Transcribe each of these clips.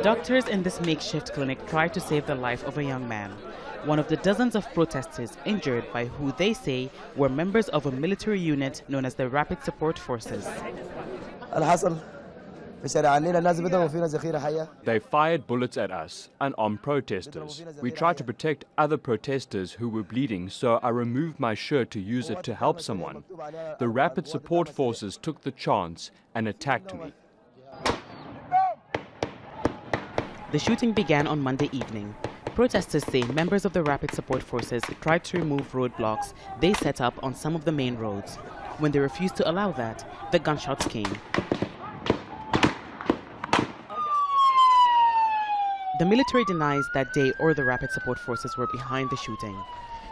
Doctors in this makeshift clinic tried to save the life of a young man, one of the dozens of protesters injured by who they say were members of a military unit known as the Rapid Support Forces. They fired bullets at us, unarmed protesters. We tried to protect other protesters who were bleeding, so I removed my shirt to use it to help someone. The Rapid Support Forces took the chance and attacked me. The shooting began on Monday evening. Protesters say members of the Rapid Support Forces tried to remove roadblocks they set up on some of the main roads. When they refused to allow that, the gunshots came. The military denies that they or the Rapid Support Forces were behind the shooting.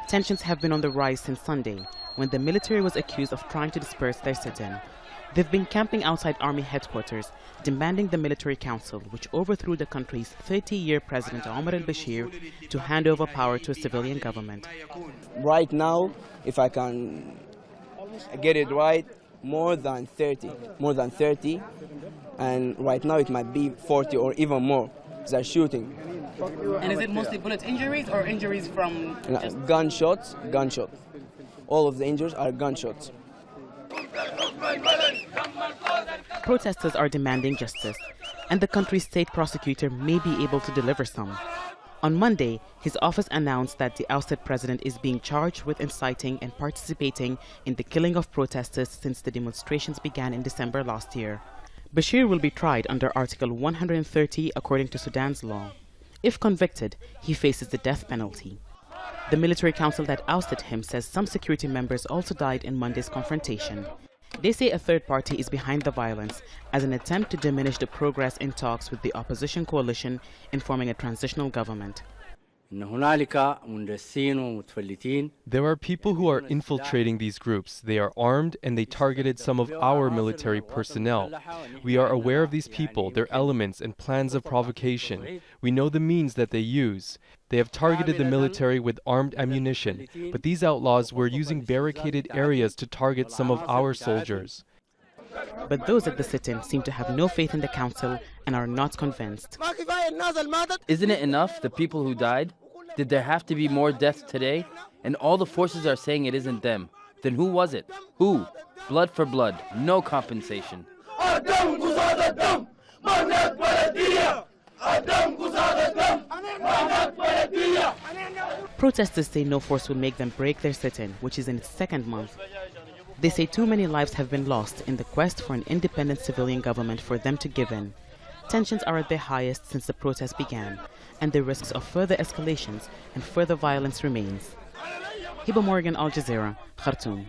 Tensions have been on the rise since Sunday, when the military was accused of trying to disperse their sit-in. They've been camping outside army headquarters, demanding the military council, which overthrew the country's 30-year president Omar al-Bashir, to hand over power to a civilian government. Right now, if I can get it right, more than 30, and right now it might be 40 or even more. They're shooting. And is it mostly bullet injuries or injuries from gunshots? Gunshots. All of the injuries are gunshots. Protesters are demanding justice, and the country's state prosecutor may be able to deliver some. On Monday, his office announced that the ousted president is being charged with inciting and participating in the killing of protesters since the demonstrations began in December last year. Bashir will be tried under Article 130 according to Sudan's law. If convicted, he faces the death penalty. The military council that ousted him says some security members also died in Monday's confrontation. They say a third party is behind the violence as an attempt to diminish the progress in talks with the opposition coalition in forming a transitional government. There are people who are infiltrating these groups. They are armed and they targeted some of our military personnel. We are aware of these people, their elements and plans of provocation. We know the means that they use. They have targeted the military with armed ammunition, but these outlaws were using barricaded areas to target some of our soldiers. But those at the sit-in seem to have no faith in the council and are not convinced. Isn't it enough, the people who died? Did there have to be more deaths today? And all the forces are saying it isn't them. Then who was it? Who? Blood for blood, no compensation. Protesters say no force will make them break their sit-in, which is in its second month. They say too many lives have been lost in the quest for an independent civilian government for them to give in. Tensions are at their highest since the protests began, and the risks of further escalations and further violence remains. Hiba, Al Jazeera, Khartoum.